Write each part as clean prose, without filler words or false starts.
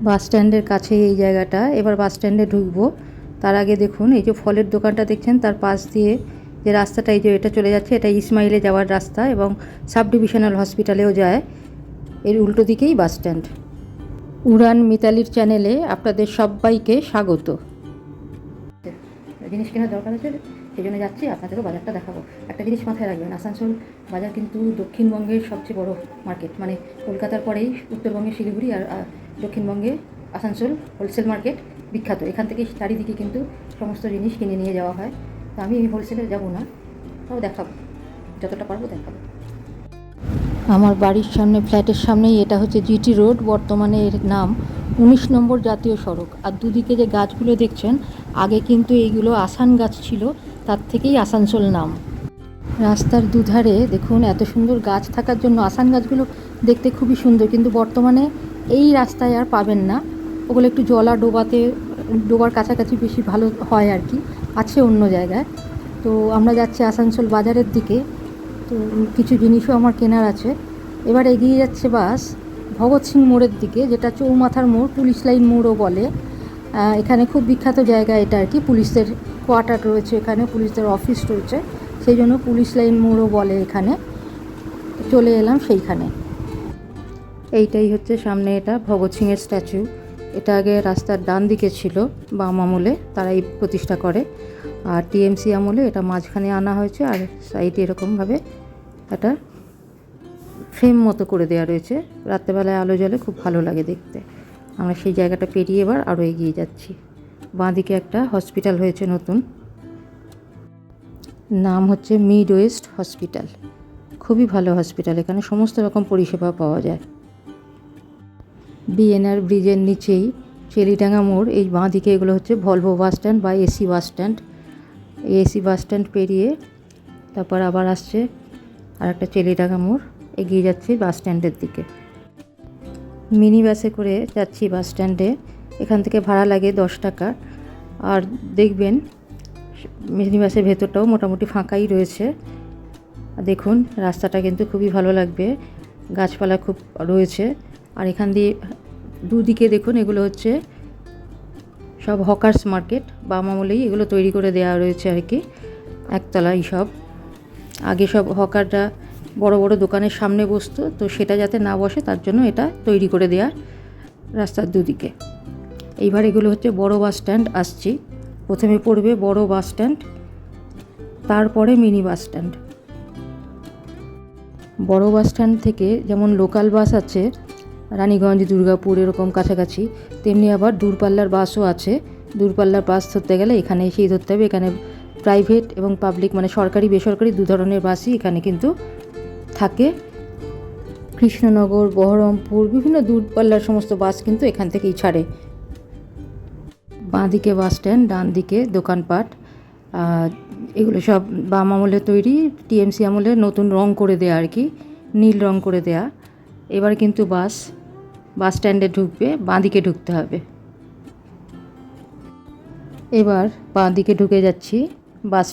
বাস স্ট্যান্ডের কাছে এই জায়গাটা। এবার বাস স্ট্যান্ডে ঢুকবো। তার আগে দেখুন এই যে ফলের দোকানটা দেখছেন, তার পাশ দিয়ে যে রাস্তাটা, এই যে এটা চলে যাচ্ছে, এটা ইসমাইলে যাওয়ার রাস্তা এবং সাব ডিভিশনাল হসপিটালেও যায়। এর উল্টো দিকেই বাস স্ট্যান্ড। উড়ান মিতালির চ্যানেলে আপনাদের সবাইকে স্বাগত। জিনিস কেনার দরকার আছে, সেই জন্য যাচ্ছি, আপনাদেরও বাজারটা দেখাবো। একটা জিনিস মাথায় রাখবেন, আসানসোল বাজার কিন্তু দক্ষিণবঙ্গের সবচেয়ে বড় মার্কেট। মানে কলকাতার পরেই উত্তরবঙ্গে শিলিগুড়ি আর দক্ষিণবঙ্গে আসানসোল হোলসেল মার্কেট বিখ্যাত। এখান থেকে চারিদিকে কিন্তু সমস্ত জিনিস কিনে নিয়ে যাওয়া হয়। তো আমি এই হোলসেলে যাবো না, তাও দেখাবো, যতটা পারবো দেখাবো। আমার বাড়ির সামনে, ফ্ল্যাটের সামনেই এটা হচ্ছে জিটি রোড, বর্তমানে এর নাম 19 নম্বর জাতীয় সড়ক। আর দুদিকে যে গাছগুলো দেখছেন, আগে কিন্তু এইগুলো আসান গাছ ছিল, তার থেকেই আসানসোল নাম। রাস্তার দুধারে দেখুন এত সুন্দর গাছ থাকার জন্য আসান গাছগুলো দেখতে খুবই সুন্দর, কিন্তু বর্তমানে এই রাস্তায় আর পাবেন না। ওগুলো একটু জলা ডোবার কাছাকাছি বেশি ভালো হয় আর কি, আছে অন্য জায়গায়। তো আমরা যাচ্ছি আসানসোল বাজারের দিকে, তো কিছু জিনিসও আমার কেনার আছে। এবার এগিয়ে যাচ্ছে বাস ভগৎ সিং মোড়ের দিকে, যেটা চৌমাথার মোড়, পুলিশ লাইন মোড়ও বলে। এখানে খুব বিখ্যাত জায়গা এটা আর কি, পুলিশের কোয়ার্টার রয়েছে এখানে, পুলিশের অফিস রয়েছে, সেই জন্য পুলিশ লাইন মোড়ও বলে এখানে। চলে এলাম সেইখানে। এইটাই হচ্ছে সামনে, এটা ভগৎ সিংয়ের স্ট্যাচু। এটা আগে রাস্তার ডান দিকে ছিল, বাম আমলে তারাই প্রতিষ্ঠা করে। আর টিএমসি আমলে এটা মাঝখানে আনা হয়েছে, আর সাইডে এরকমভাবে একটা ফ্রেম মতো করে দেওয়া রয়েছে। রাত্রেবেলায় আলো জ্বলে, খুব ভালো লাগে দেখতে। আমরা সেই জায়গাটা পেরিয়ে এবার আরও এগিয়ে যাচ্ছি। বাঁদিকে একটা হসপিটাল হয়েছে নতুন, নাম হচ্ছে মিড ওয়েস্ট হসপিটাল। খুবই ভালো হসপিটাল, এখানে সমস্ত রকম পরিষেবা পাওয়া যায়। বিএনআর ব্রিজের নিচেই চেলিডাঙ্গা মোড়। এই বাঁদিকে এগুলো হচ্ছে ভলভো বাস স্ট্যান্ড বা এসি বাস স্ট্যান্ড। এই এসি বাস স্ট্যান্ড পেরিয়ে তারপর আবার আসছে আর একটা চেলিডাঙ্গা মোড়। এগিয়ে যাচ্ছি বাস স্ট্যান্ডের দিকে। মিনি বাসে করে যাচ্ছি বাস স্ট্যান্ডে। এখান থেকে ভাড়া লাগে 10 টাকা। আর দেখবেন মিনি বাসের ভেতরটাও মোটামুটি ফাঁকাই রয়েছে। দেখুন রাস্তাটা কিন্তু খুবই ভালো লাগবে, গাছপালা খুব রয়েছে। আর এখান দিয়ে দুদিকে দেখুন, এগুলো হচ্ছে সব হকার্স মার্কেট। বাম আমলেই এগুলো তৈরি করে দেওয়া রয়েছে আর কি, একতলায় সব। আগে সব হকাররা বড় বড় দোকানের সামনে বসতো, তো সেটা যাতে না বসে তার জন্য এটা তৈরি করে দেওয়া রাস্তার দুদিকে। এইবার এগুলো হচ্ছে বড় বাস স্ট্যান্ড। আসছি, প্রথমে পড়বে বড় বাস স্ট্যান্ড, তারপরে মিনি বাস স্ট্যান্ড। বড় বাস স্ট্যান্ড থেকে যেমন লোকাল বাস আছে রানীগঞ্জ, দুর্গাপুর এরকম কাছাকাছি, তেমনি আবার দূরপাল্লার বাসও আছে। দূরপাল্লার বাস ধরতে গেলে এখানে এসেই ধরতে হবে। এখানে প্রাইভেট এবং পাবলিক, মানে সরকারি বেসরকারি দু ধরনের বাসই এখানে কিন্তু থাকে। কৃষ্ণনগর, বহরমপুর, বিভিন্ন দূরপাল্লার সমস্ত বাস কিন্তু এখান থেকেই ছাড়ে। বাঁ দিকে বাস স্ট্যান্ড, ডান দিকে দোকানপাট। এগুলো সব বাম আমলে তৈরি, টিএমসি আমলে নতুন রং করে দেয়া আর কি, নীল রং করে দেয়া। এবার কিন্তু বাস স্ট্যান্ডে ঢুকবে, বাঁ দিকে ঢুকতে হবে। এবার বাঁ দিকে ঢুকে যাচ্ছি বাস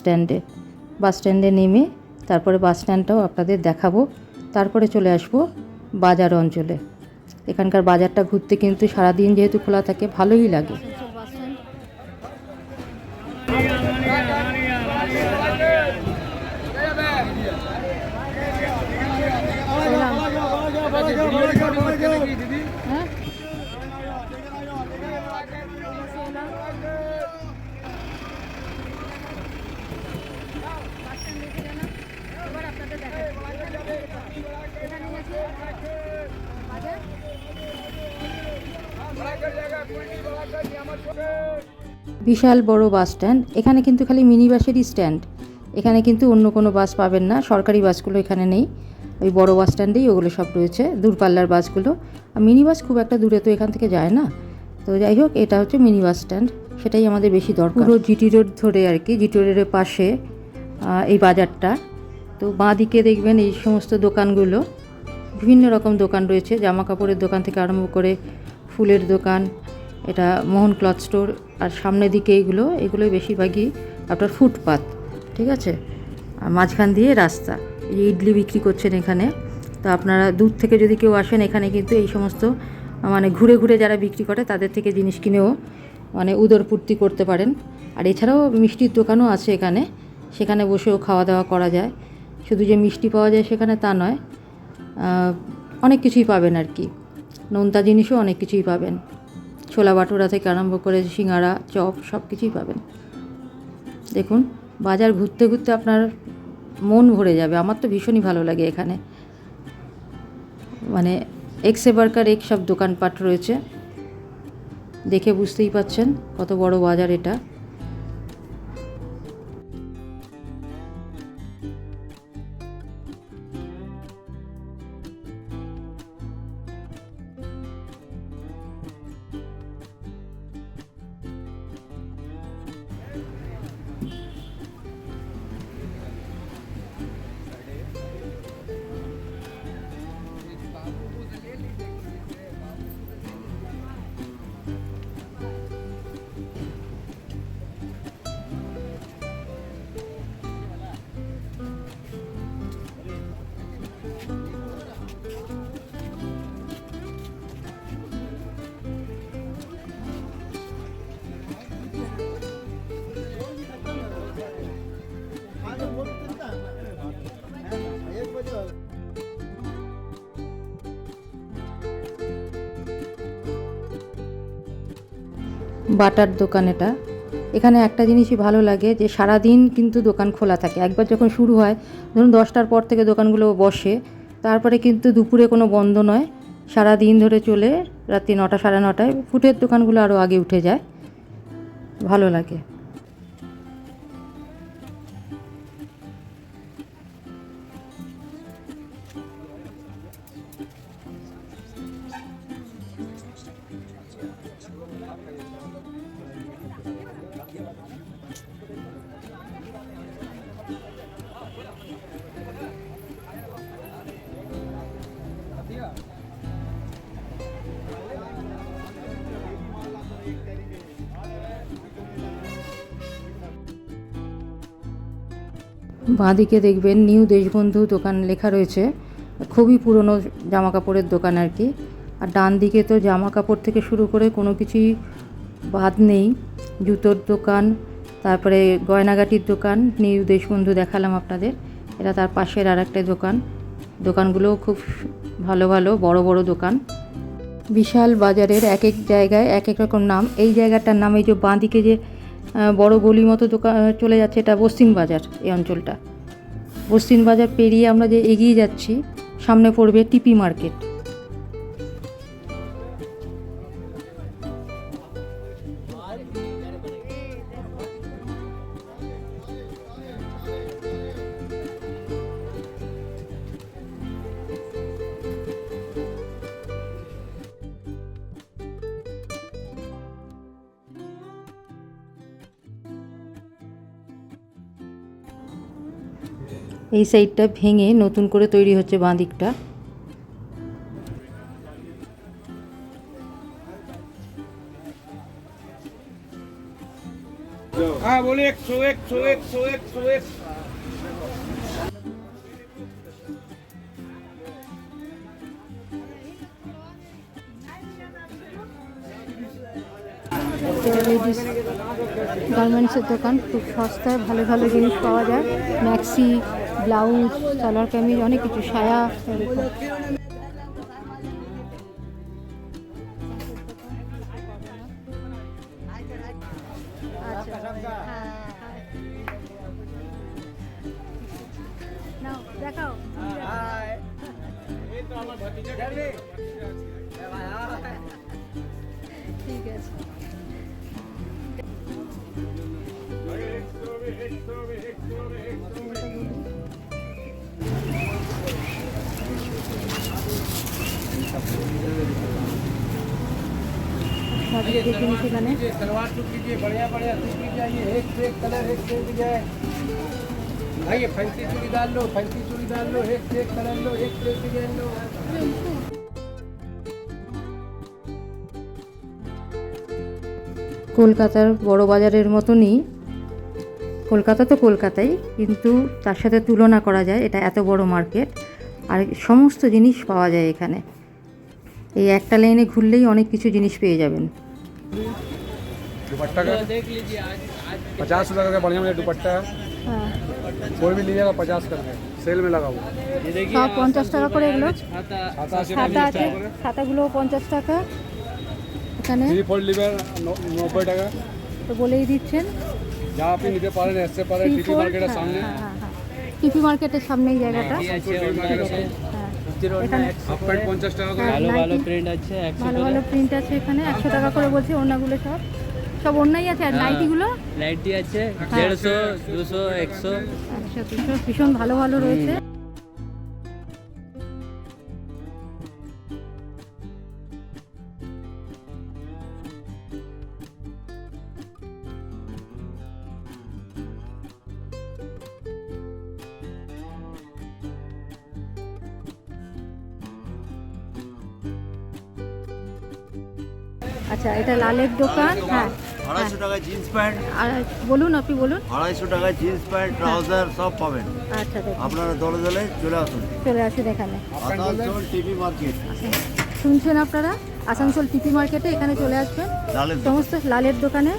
স্ট্যান্ডে নেমে তারপরে বাস স্ট্যান্ডটাও আপনাদের দেখাবো। তারপরে চলে আসবো বাজার অঞ্চলে। এখানকার বাজারটা ঘুরতে কিন্তু সারাদিন যেহেতু খোলা থাকে, ভালোই লাগে। বিশাল বড় বাস স্ট্যান্ড। এখানে কিন্তু খালি মিনি বাসেরই স্ট্যান্ড, এখানে কিন্তু অন্য কোনো বাস পাবেন না। সরকারি বাসগুলো এখানে নেই, ওই বড় বাস স্ট্যান্ডেই ওগুলো সব রয়েছে, দূরপাল্লার বাসগুলো। আর মিনি বাস খুব একটা দূরে তো এখান থেকে যায় না। তো যাই হোক, এটা হচ্ছে মিনি বাস স্ট্যান্ড, সেটাই আমাদের বেশি দরকার। পুরো জিটি রোড ধরে আর কি, জিটি রোডের পাশে এই বাজারটা। তো বাঁ দিকে দেখবেন এই সমস্ত দোকানগুলো, বিভিন্ন রকম দোকান রয়েছে, জামা কাপড়ের দোকান থেকে আরম্ভ করে ফুলের দোকান। এটা মোহন ক্লথ স্টোর। আর সামনের দিকে এগুলোই বেশিরভাগই আপনার ফুটপাত, ঠিক আছে। আর মাঝখান দিয়ে রাস্তা। এই ইডলি বিক্রি করছেন এখানে। তো আপনারা দূর থেকে যদি কেউ আসেন, এখানে কিন্তু এই সমস্ত মানে ঘুরে ঘুরে যারা বিক্রি করে তাদের থেকে জিনিস কিনেও মানে উদরপূর্তি করতে পারেন। আর এছাড়াও মিষ্টির দোকানও আছে এখানে, সেখানে বসেও খাওয়া দাওয়া করা যায়। শুধু যে মিষ্টি পাওয়া যায় সেখানে তা নয়, অনেক কিছুই পাবেন আর কি, নোনতা জিনিসও অনেক কিছুই পাবেন। ছোলা বাটুরা থেকে আরম্ভ করে সিঙ্গারা, চপ সব কিছুই পাবেন। দেখুন, বাজার ঘুরতে ঘুরতে আপনার মন ভরে যাবে। আমার তো ভীষণই ভালো লাগে এখানে, মানে এক্সে বার্কার এক সব দোকানপাট রয়েছে, দেখে বুঝতেই পাচ্ছেন কত বড় বাজার এটা। বাটার দোকান এটা। এখানে একটা জিনিসই ভালো লাগে যে সারাদিন কিন্তু দোকান খোলা থাকে। একবার যখন শুরু হয়, ধরুন 10টার পর থেকে দোকানগুলো বসে, তারপরে কিন্তু দুপুরে কোনো বন্ধ নয়, সারা দিন ধরে চলে। রাত্রি 9টা, সাড়ে 9টায় ফুটের দোকানগুলো আরও আগে উঠে যায়, ভালো লাগে। বাঁদিকে দেখবেন নিউ দেশবন্ধু দোকান লেখা রয়েছে, খুবই পুরনো জামা কাপড়ের দোকান আর কি। আর ডান দিকে তো জামা কাপড় থেকে শুরু করে কোনো কিছুই বাদ নেই, জুতোর দোকান, তারপরে গয়নাগাটির দোকান। নিউ দেশবন্ধু দেখালাম আপনাদের, এটা তার পাশের আর একটা দোকান। দোকানগুলোও খুব ভালো ভালো বড় বড় দোকান। বিশাল বাজারের এক এক জায়গায় এক এক রকম নাম। এই জায়গাটার নাম, এই যে বাঁদিকে যে বড় গলি মতো দোকান চলে যাচ্ছে, এটা বস্তিন বাজার। এই অঞ্চলটা বস্তিন বাজার পেরিয়ে আমরা যে এগিয়ে যাচ্ছি, সামনে পড়বে টিপি মার্কেট। এই সাইডটা ভেঙে নতুন করে তৈরি হচ্ছে বাঁ দিকটা। हाँ बोलिए 101 101 101 101। লেডিস গার্মেন্টসের দোকান, খুব সস্তায় ভালো ভালো জিনিস পাওয়া যায়। ম্যাক্সি, ব্লাউজ, সালোয়ার কামিজ, অনেক কিছু, সায়া। দেখাও ঠিক আছে। সেখানে सलवार सूट कीजिए, बढ़िया बढ़िया सूट लीजिए, एक से एक कलर, एक से एक डिजाइन। भाई ये फैंसी चूड़ी डाल लो, फैंसी चूड़ी डाल लो, एक से एक कलर लो, एक से एक डिजाइन लो। কলকাতার বড় বাজারের মতনই, কলকাতা তো কলকাতাই, কিন্তু তার সাথে তুলনা করা যায়, এটা এত বড় মার্কেট আর সমস্ত জিনিস পাওয়া যায় এখানে। এই একটা লাইনে ঘুরলেই অনেক কিছু জিনিস পেয়ে যাবেন। दुपट्टा का देख लीजिए आज आज 50 रुपये का बढ़िया मुझे दुपट्टा है, হ্যাঁ, कोई भी लीजिएगा 50 करके सेल में लगा हुआ। ये देखिए সব 50 টাকা করে এগুলো। छाता छाता ছাতা আছে, ছাতাগুলো 50 টাকা। এখানে 3 फोल्ड लीवर 90 টাকা। তো বলেই দিচ্ছেন जहाँ आप निकल पा रहे हैं ऐसे पा रहे हैं टीपी मार्केट है सामने। টিপি মার্কেটের সামনেই জায়গাটা। ये अच्छे टीपी मार्केट है सामने। হ্যাঁ, एखाने हाफ पैंट 50 টাকা করে। হ্যাঁ, ভালো ভালো নাইটি। প্রিন্ট আছে 100 ভালো ভালো প্রিন্ট আছে এখানে, 100 টাকা করে বলছে। ওড়নাগুলো সব সব ওড়নাই আছে। আর নাইটিগুলো লাইটি আছে 150 200 100 100 200 ভীষণ ভালো ভালো রয়েছে। আচ্ছা, এটা লালের দোকান। হ্যাঁ, 250 টাকায় জিন্স প্যান্ট, আর বলুন, আপনি বলুন। 250 টাকায় জিন্স প্যান্ট, ট্রাউজার সব পাবেন। আচ্ছা, দেখুন, আপনারা দলে দলে চলে আসুন। চলে আসুন এখানে। আসানসোল টিভি মার্কেট, শুনছেন আপনারা, আসানসোল টিপি মার্কেটে এখানে চলে আসবেন। লালের দোকান। সমস্ত লালের দোকানে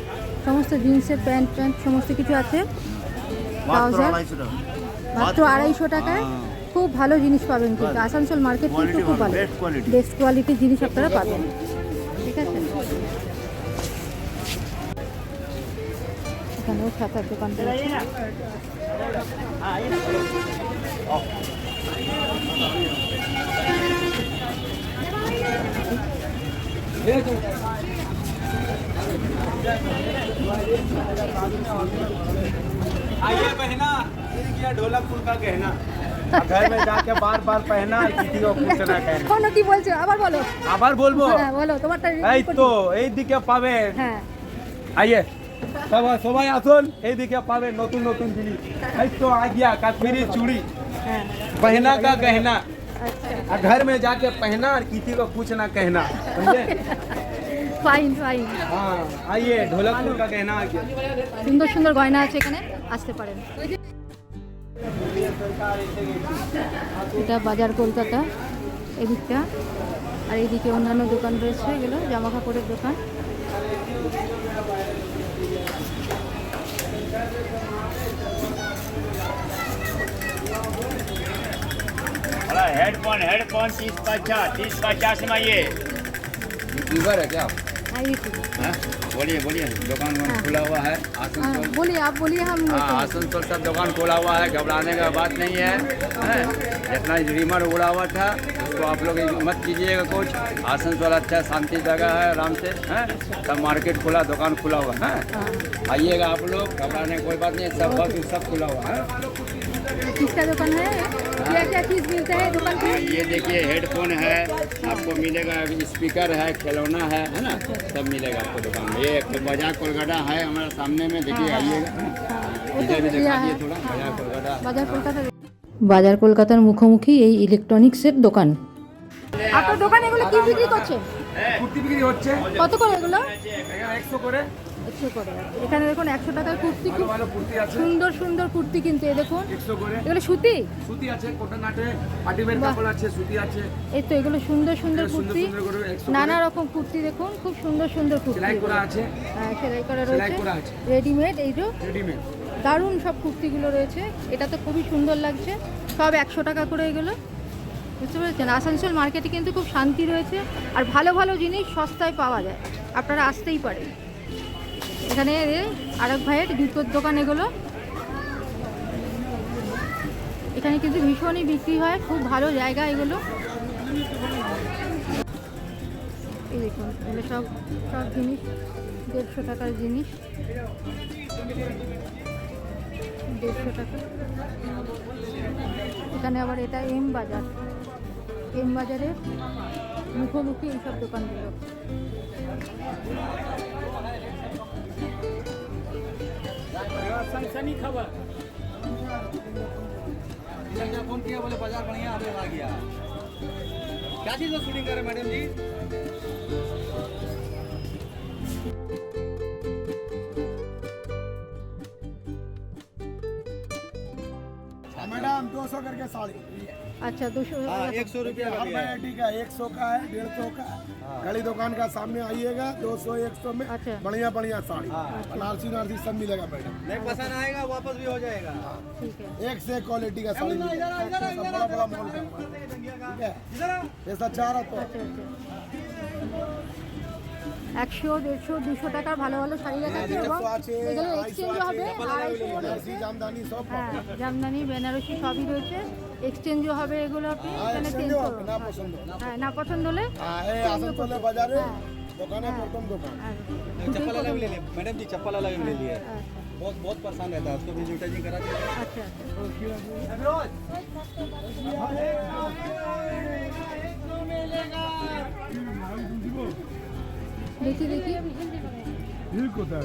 সমস্ত জিন্সের প্যান্ট প্যান্ট সমস্ত কিছু আছে। মাত্র ট্রাউজার 250 টাকা। মাত্র 250 টাকায় খুব ভালো জিনিস পাবেন। কিন্তু আসানসোল মার্কেট কিন্তু কোয়ালিটি খুব ভালো, ভালো, বেস্ট কোয়ালিটি। বেস্ট কোয়ালিটির জিনিস আপনারা পাবেন। ঠিক আছে, এখানেও ছাতার দোকানটা আছে। आइए बहना, ये देखिए ढोलक फुल का गहना। घर में जाके बार बार पहना किसी को पूछना कहना। কোনো কি বলছো, আবার বলো। আবার বলবো হ্যাঁ, বলো তোমারটা। এই তো এই দিকে পাবেন। হ্যাঁ, আইয়ে সবাই সবাই আসুন, এই দিকে পাবেন নতুন নতুন জিনিস। এই তো आ गया कश्मीरी चूड़ी, হ্যাঁ, पहना का गहना। আচ্ছা, और घर में जाके पहना और किसी को कुछ ना कहना, समझे? Fine fine. हाँ आइए ढोलक फुल का गहना आ गया। সুন্দর সুন্দর গয়না আছে এখানে, আসতে পারেন। এটা বাজার কলকাতা এদিকটা। আর এইদিকে অন্যান্য দোকান রয়েছে, এগুলো জামা কাপড়ের দোকান। हेडफोन हेडफोन 30-50 में ये लीवर है क्या? हाँ, ये ठीक है। हाँ? बोलिए बोलिए दुकान हाँ। खुला हुआ है हाँ, आसनसोल। बोलिए, आप बोलिए। हम हाँ आसनसोल सब दुकान खोला हुआ है, घबराने का बात नहीं है, हैं? जितना रीमर उड़ा हुआ था उसको आप लोग मत कीजिएगा कुछ। आसनसोल अच्छा शांति जगह है, आराम से हैं? सब मार्केट खुला, दुकान खुला हुआ है। हाँ, आइएगा आप लोग, घबराने की कोई बात नहीं है, सब बस सब खुला हुआ है। किसका दुकान है, क्या क्या चीज़ मिलता है दुकान पे? ये देखिए हेडफोन है आपको मिलेगा, स्पीकर है, खिलौना है ना, सब मिलेगा आपको दुकान में। ये बाजार कोलकाता है हमारे सामने में, देखिए आइएगा। हाँ, वो इधर भी तो दिखा दिया दिए है। थोड़ा बाजार कोलकाता। বাজার কলকাতা। বাজার কলকাতার মুখোমুখি এই ইলেকট্রনিক্সের দোকান। আপনার দোকান এগুলো কি বিক্রি করছে? কুর্তি বিক্রি হচ্ছে কত করে এগুলো? 100 করে। 100 করে। এখানে দেখুন 100 টাকার কুর্তি, খুব ভালো কুর্তি আছে সুন্দর সুন্দর কুর্তি কিন্তু। এ দেখুন 100 করে। এগুলো সুতি। সুতি আছে, কটন আছে, পার্টিওয়্যার বাহ। কাপড় আছে, সুতি আছে। এই তো এগুলো সুন্দর সুন্দর সুন্দর কুর্তি, সুন্দর করে 100 করে। নানা রকম কুর্তি দেখুন, খুব সুন্দর সুন্দর কুর্তি। সেলাই করা আছে, হ্যাঁ, সেলাই করা সেলাই রয়েছে, করা আছে। রেডিমেড। এই যে রেডিমেড। দারুণ সব কুর্তিগুলো রয়েছে। এটা তো খুবই সুন্দর লাগছে। সব 100 টাকা করে এগুলো, বুঝতে পেরেছেন? আসানসোল মার্কেটে কিন্তু খুব শান্তি রয়েছে, আর ভালো ভালো জিনিস সস্তায় পাওয়া যায়, আপনারা আসতেই পারেন। এখানে আরেক ভাইয়ের জুতোর দোকান এগুলো। এখানে কিন্তু ভীষণই বিক্রি হয়, খুব ভালো জায়গা এগুলো। এই দেখুন এগুলো সব সব জিনিস 150 টাকার জিনিস, 150 টাকা। এখানে আবার এটা এম বাজার, এম বাজারের মুখোমুখি এইসব দোকানগুলো। सनसनी खबर। फोन किया बोले बाजार बढ़िया आने आ गया। क्या चीज शूटिंग करे मैडम जी? मैडम 200 करके साड़ी। अच्छा 200 हाँ 100 रुपया का हर भी है। वैरायटी का 100 का है, 150 का है। घड़ी दुकान का सामने आइएगा, 200 100 में अच्छा। बढ़िया बढ़िया साड़ी, हाँ। बनारसी नारसी सब मिलेगा मैडम। नहीं पसंद आएगा वापस भी हो जाएगा। ठीक है। एक से एक क्वालिटी का साड़ी मिलेगा। सब बड़ा बड़ा मॉल का माल है। ठीक है, ऐसा चाह रहा तो আচ্ছা 100 150 200 টাকার ভালো ভালো শাড়ি দেখাচ্ছে এবং 150 আছে, এগুলো 250 এক্সচেঞ্জ হবে, আছে, 250 बनारसी जामदानी सब হ্যাঁ জামদানি বেনারসি সবই রয়েছে, এক্সচেঞ্জও হবে এগুলো আপনি हाँ, এখানে exchange চেঞ্জ हो, করুন। ना पसंद हो। হ্যাঁ না পছন্দ হলে हाँ, ये आसनसोल बाजार है, दुकान है प्रथम दुकान। আর चप्पल अलग ले ले मैडम जी, चप्पल अलग ले लिए। আচ্ছা बहुत बहुत परेशान रहता है, उसको भी जूटाजिंग करा दीजिए। আচ্ছা দেখি দেখি সুন্দর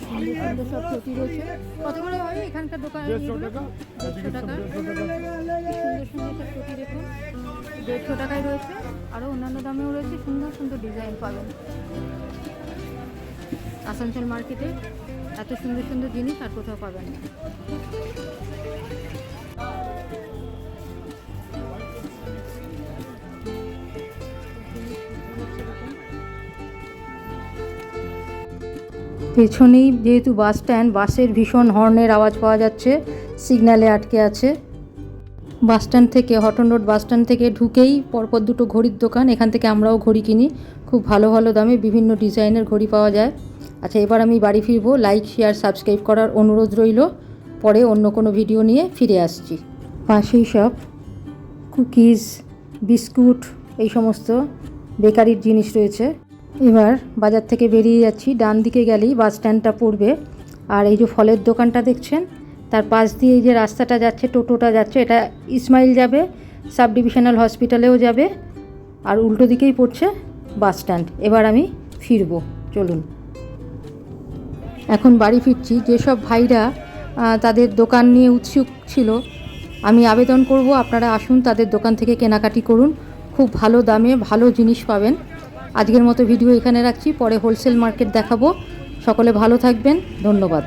সুন্দর সব চটি রয়েছে। কত করে হবে এখানকার দোকানে? 150 টাকা। 150 টাকা। সুন্দর সুন্দর সব চটি দেখুন, 150 টাকায় রয়েছে। আরও অন্যান্য দামেও রয়েছে, সুন্দর সুন্দর ডিজাইন পাবেন। আসানসোল মার্কেটে এত সুন্দর সুন্দর জিনিস আর কোথাও পাবেন না। পেছনেই যেহেতু বাস স্ট্যান্ড, বাসের ভীষণ হর্নের আওয়াজ পাওয়া যাচ্ছে, সিগন্যালে আটকে আছে। বাস স্ট্যান্ড থেকে, হটন রোড বাস স্ট্যান্ড থেকে ঢুকেই পরপর দুটো ঘড়ির দোকান, এখান থেকে আমরাও ঘড়ি কিনি, খুব ভালো ভালো দামে বিভিন্ন ডিজাইনের ঘড়ি পাওয়া যায়। আচ্ছা এবার আমি বাড়ি ফিরবো, লাইক শেয়ার সাবস্ক্রাইব করার অনুরোধ রইল, পরে অন্য কোনো ভিডিও নিয়ে ফিরে আসছি। পাশেই সব কুকিজ, বিস্কুট, এই সমস্ত বেকারির জিনিস রয়েছে। এবার বাজার থেকে বেরিয়ে যাচ্ছি, ডান দিকে গেলেই বাস স্ট্যান্ডটা পড়বে। আর এই যে ফলের দোকানটা দেখছেন, তার পাশ দিয়ে এই যে রাস্তাটা যাচ্ছে, টোটোটা যাচ্ছে, এটা ইসমাইল যাবে, সাব ডিভিশনাল হসপিটালেও যাবে, আর উল্টো দিকেই পড়ছে বাস স্ট্যান্ড। এবার আমি ফিরবো, চলুন। এখন বাড়ি ফিরছি। যেসব ভাইরা তাদের দোকান নিয়ে উৎসুক ছিল, আমি আবেদন করব আপনারা আসুন, তাদের দোকান থেকে কেনাকাটি করুন, খুব ভালো দামে ভালো জিনিস পাবেন। আজকের মতো ভিডিও এখানে রাখছি, পরে হোলসেল মার্কেট দেখাবো। সকলে ভালো থাকবেন, ধন্যবাদ।